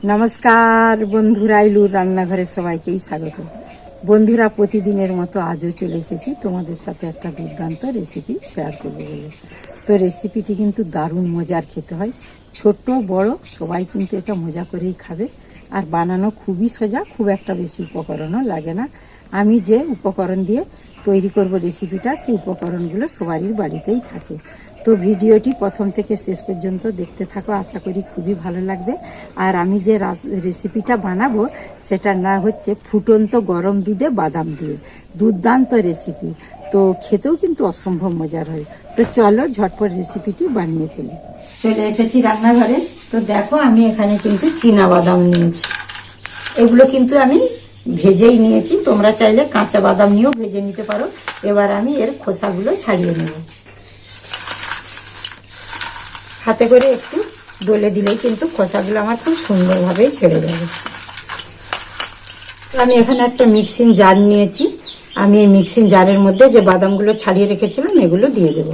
নমস্কার বন্ধুরা, ইলুর রান্নাঘরে সবাইকেই স্বাগত। বন্ধুরা, প্রতিদিনের মতো আজও চলে এসেছি তোমাদের সাথে একটা দুর্দান্ত রেসিপি শেয়ার করবো বলে। তো রেসিপিটি কিন্তু দারুণ মজার খেতে হয়, ছোট বড় সবাই কিন্তু এটা মজা করেই খাবে। আর বানানো খুবই সোজা, খুব একটা বেশি উপকরণও লাগে না। আমি যে উপকরণ দিয়ে তৈরি করব রেসিপিটা, সেই উপকরণগুলো সবারই বাড়িতেই থাকে। তো ভিডিওটি প্রথম থেকে শেষ পর্যন্ত দেখতে থাকো, আশা করি খুবই ভালো লাগবে। আর আমি যে রেসিপিটা বানাবো সেটার নাম হচ্ছে ফুটন্ত গরম দুধে বাদাম দিয়ে, দুর্দান্ত রেসিপি। তো খেতেও কিন্তু অসম্ভব মজার হয়। তো চলো ঝটপট রেসিপিটি বানিয়ে ফেলি। চলে এসেছি রান্নাঘরে। তো দেখো, আমি এখানে কিন্তু চীনা বাদাম নিয়েছি। এগুলো কিন্তু আমি ভেজেই নিয়েছি, তোমরা চাইলে কাঁচা বাদাম নিয়েও ভেজে নিতে পারো। এবার আমি এর খোসাগুলো ছাড়িয়ে নেব। হাতে করে একটু ডলে দিলেই কিন্তু খোসাগুলো আমার খুব সুন্দরভাবেই ছেড়ে যাবে। আমি এখানে একটা মিক্সিং জার নিয়েছি। আমি এই মিক্সিং জারের মধ্যে যে বাদামগুলো ছাড়িয়ে রেখেছিলাম এগুলো দিয়ে দেব।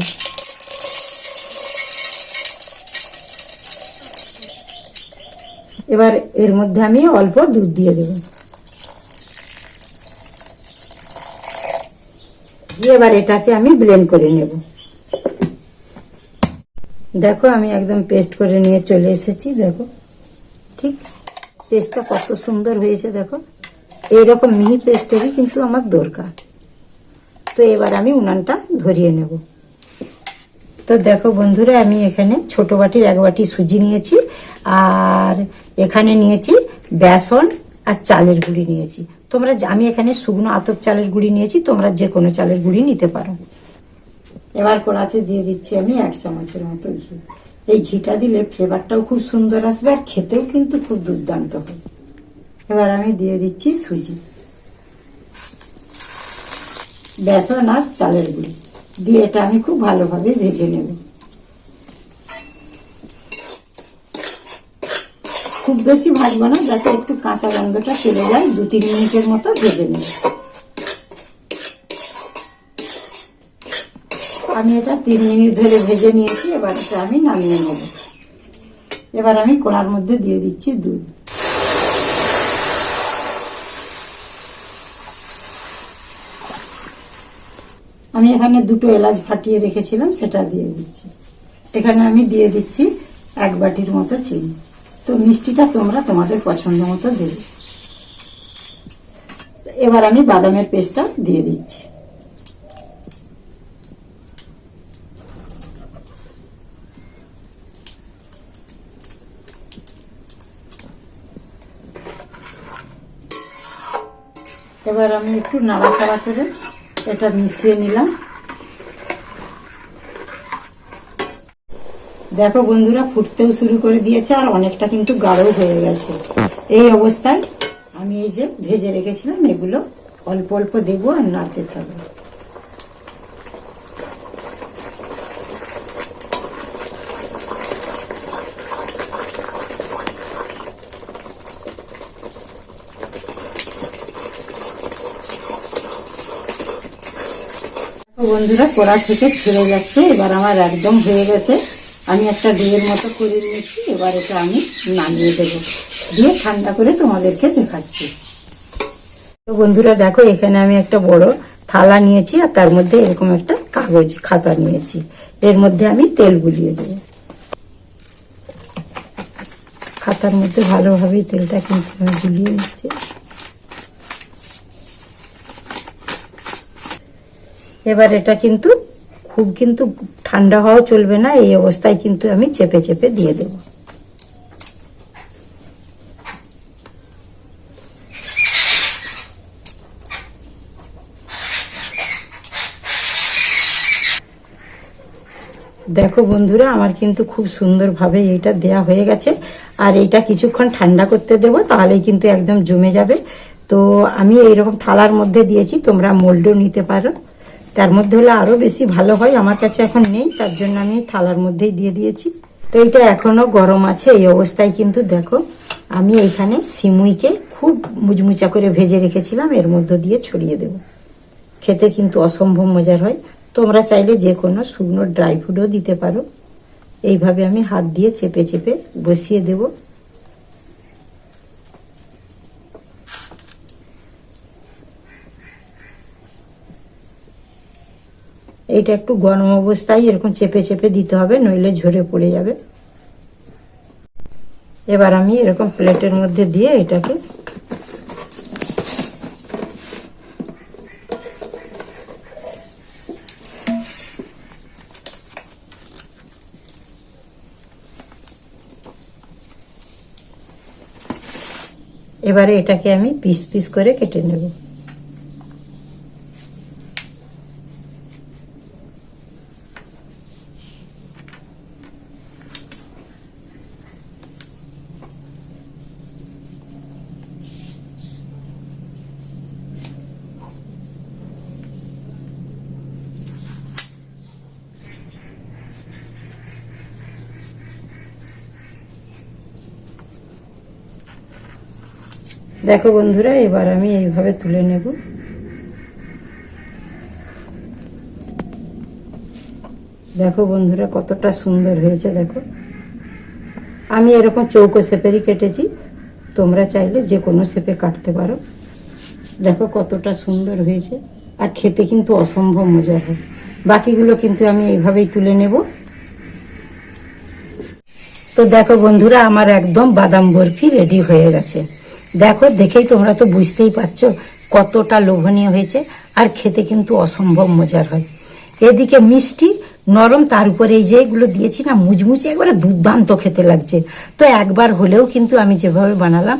এবার এর মধ্যে আমি অল্প দুধ দিয়ে দেব। এবার এটাকে আমি ব্লেন্ড করে নেব। দেখো, আমি একদম পেস্ট করে নিয়ে চলে এসেছি। দেখো ঠিক পেস্টটা কত সুন্দর হয়েছে। দেখো, এইরকম মিহি পেস্টেরই কিন্তু আমার দরকার। তো এবার আমি উনানটা ধরিয়ে নেব। তো দেখো বন্ধুরা, আমি এখানে ছোট বাটির 1 বাটি সুজি নিয়েছি, আর এখানে নিয়েছি বেসন আর চালের গুঁড়ি নিয়েছি। আমি এখানে শুকনো আতপ চালের গুঁড়ি নিয়েছি, তোমরা যে কোনো চালের গুঁড়ি নিতে পারো। এবার কড়াতে দিয়ে দিচ্ছি আমি 1 চামচের মতো ঘি। এই ঘিটা দিলে ফ্লেভারটাও খুব সুন্দর আসবে, আর খেতেও কিন্তু খুব দুর্দান্ত হবে। এবার আমি দিয়ে দিচ্ছি সুজি, বেসন আর চালের গুঁড়ি দিয়ে এটা আমি খুব ভালোভাবে ভেজে নেব। খুব বেশি ভাজবো না, যাতে একটু কাঁচা গন্ধটা চলে যায়। 2-3 মিনিটের মতো ভেজে নেব। আমি এটা 3 মিনিট ধরে ভেজে নিয়েছি। এবার এটা আমি নামিয়ে নেব। এবার আমি কড়ার মধ্যে দিয়ে দিচ্ছি দুধ। আমি এখানে 2টো এলাচ ফাটিয়ে রেখেছিলাম, সেটা দিয়ে দিচ্ছি। এখানে আমি দিয়ে দিচ্ছি 1 বাটির মতো চিনি। তো মিষ্টিটা তোমরা তোমাদের পছন্দ মতো দেবে। এবার আমি বাদামের পেস্টটা দিয়ে দিচ্ছি। এবার আমি একটু নাড়াচাড়া করে এটা মিশিয়ে নিলাম। দেখো বন্ধুরা, ফুটতেও শুরু করে দিয়েছে, আর অনেকটা কিন্তু গাঢ় হয়ে গেছে। এই অবস্থায় আমি এই যে ভেজে রেখেছিলাম এগুলো অল্প অল্প দেবো আর নাড়তে থাকবো। বন্ধুরা, কড়া থেকে ছেড়ে যাচ্ছে। এবার আমার একদম হয়ে গেছে। আমি একটা ডোয়ের মতো করে নিয়েছি। এবার এটা আমি নামিয়ে দেবো, দিয়ে ঠান্ডা করে তোমাদেরকে দেখাচ্ছি। তো বন্ধুরা দেখো, এখানে আমি একটা বড় থালা নিয়েছি, আর তার মধ্যে এরকম একটা কাগজ খাতা নিয়েছি। এর মধ্যে আমি তেল গুলিয়ে দেবো। খাতার মধ্যে ভালোভাবে তেলটা কিন্তু আমি গুলিয়ে নিচ্ছি। এবার এটা কিন্তু খুব ঠান্ডা হওয়া চলবে না। এই অবস্থায় কিন্তু আমি চেপে চেপে দিয়ে দেব। দেখো বন্ধুরা, আমার কিন্তু খুব সুন্দরভাবে এটা দেয়া হয়ে গেছে। আর এটা কিছুক্ষণ ঠান্ডা করতে দেবো, তাহলেই কিন্তু একদম জমে যাবে। তো আমি এইরকম থালার মধ্যে দিয়েছি, তোমরা মোল্ডও নিতে পারো। তার মধ্যে হলে আরো বেশি ভালো হয়। আমার কাছে এখন নেই, তার জন্য আমি থালার মধ্যেই দিয়ে দিয়েছি। তো এটা এখনো গরম আছে। এই অবস্থায় কিন্তু দেখো, আমি এইখানে সিমুইকে খুব মুচমুচা করে ভেজে রেখেছিলাম, এর মধ্যে দিয়ে ছড়িয়ে দেব। খেতে কিন্তু অসম্ভব মজার হয়। তোমরা চাইলে যে কোনো শুকনো ড্রাই ফ্রুটও দিতে পারো। এইভাবে আমি হাত দিয়ে চেপে চেপে বসিয়ে দেব। এইটা একটু গরম অবস্থায় এরকম চেপে চেপে দিতে হবে, নইলে ঝরে পড়ে যাবে। এবার আমি এরকম প্লেটের মধ্যে দিয়ে এটাকে এবারে এটাকে আমি পিস পিস করে কেটে নেব। দেখো বন্ধুরা, এবার আমি এইভাবে তুলে নেব। দেখো বন্ধুরা কতটা সুন্দর হয়েছে। দেখো আমি এরকম চৌকো শেপেরই কেটেছি, তোমরা চাইলে যে কোনো শেপে কাটতে পারো। দেখো কতটা সুন্দর হয়েছে, আর খেতে কিন্তু অসম্ভব মজার হয়। বাকিগুলো কিন্তু আমি এইভাবেই তুলে নেব। তো দেখো বন্ধুরা, আমার একদম বাদাম বরফি রেডি হয়ে গেছে। দেখো, দেখেই তোমরা তো বুঝতেই পারছো কতটা লোভনীয় হয়েছে, আর খেতে কিন্তু অসম্ভব মজার হয়। এদিকে মিষ্টি নরম, তার উপরে এই যে এগুলো দিয়েছি না মুচমুচে, একবারে দুর্দান্ত খেতে লাগছে। তো একবার হলেও কিন্তু আমি যেভাবে বানালাম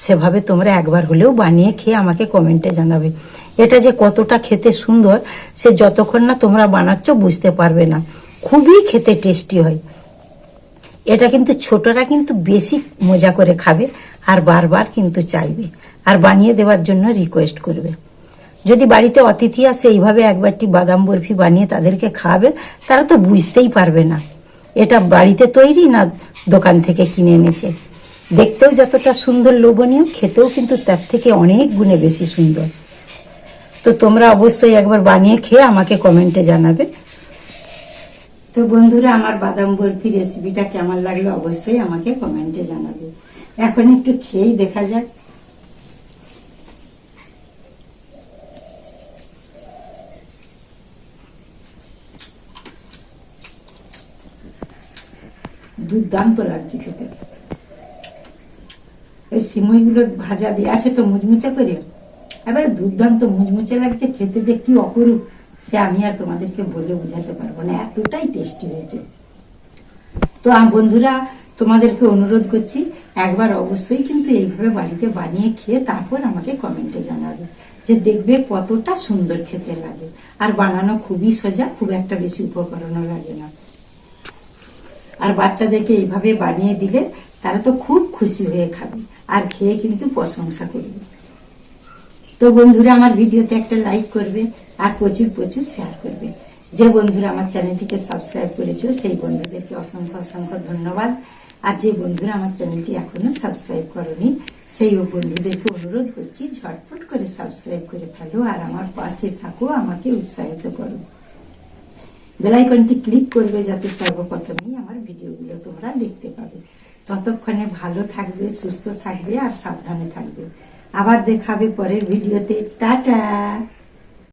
সেভাবে তোমরা একবার হলেও বানিয়ে খেয়ে আমাকে কমেন্টে জানাবে। এটা যে কতটা খেতে সুন্দর সে যতক্ষণ না তোমরা বানাচ্ছ বুঝতে পারবে না। খুবই খেতে টেস্টি হয় এটা, কিন্তু ছোটরা কিন্তু বেশি মজা করে খাবে আর বারবার কিন্তু চাইবে, আর বানিয়ে দেওয়ার জন্য রিকোয়েস্ট করবে। যদি বাড়িতে অতিথি আসে এইভাবে একবারটি বাদাম বরফি বানিয়ে তাদেরকে খাওয়াবে, তারা তো বুঝতেই পারবে না এটা বাড়িতে তৈরি না দোকান থেকে কিনে এনেছে। দেখতেও যতটা সুন্দর লোভনীয়, খেতেও কিন্তু তার থেকে অনেক গুণে বেশি সুন্দর। তো তোমরা অবশ্যই একবার বানিয়ে খেয়ে আমাকে কমেন্টে জানাবে। তো বন্ধুরা, আমার বাদাম বরফি রেসিপিটা কেমন লাগলো অবশ্যই আমাকে কমেন্টে জানাবে। এখন একটু খেয়েই দেখা যাক। দুর্দান্ত লাগছে খেতে। এই সিমইগুলো ভাজা দিয়ে আছে তো মুচমুচে করে, এবারে দুর্দান্ত মুচমুচে লাগছে খেতে, যে কি অপরূপ সে আমি আর তোমাদেরকে বলে বোঝাতে পারবো না, এতটাই টেস্টি হয়েছে। তো বন্ধুরা, তোমাদেরকে অনুরোধ করছি একবার অবশ্যই কিন্তু এইভাবে বাড়িতে বানিয়ে খেয়ে তারপর আমাকে কমেন্টে জানাবে, যে দেখবে কতটা সুন্দর খেতে লাগে। আর বানানো খুবই সোজা, খুব একটা বেশি উপকরণও লাগে না। আর বাচ্চাদেরকে এইভাবে বানিয়ে দিলে তারা তো খুব খুশি হয়ে খাবে আর খেয়ে কিন্তু প্রশংসা করবে। তো বন্ধুরা, আমার ভিডিওতে একটা লাইক করবে আর প্রচুর প্রচুর শেয়ার করবে। যে বন্ধুরা আমার চ্যানেলটিকে সাবস্ক্রাইব করেছো সেই বন্ধুদেরকে অসংখ্য অসংখ্য ধন্যবাদ। আর যে বন্ধুরা আমার চ্যানেলটি এখনো সাবস্ক্রাইব করনি সেই বন্ধুদেরকে অনুরোধ করছি ঝটপট করে সাবস্ক্রাইব করে ফেলো, আর আমার পাশে থাকো, আমাকে উৎসাহিত করো। বেল আইকনটি ক্লিক করবে যাতে সর্বপ্রথমেই আমার ভিডিওগুলো তোমরা দেখতে পাবে। ততক্ষণে ভালো থাকবে, সুস্থ থাকবে আর সাবধানে থাকবে। আবার দেখাবে পরের ভিডিওতে। টাটা।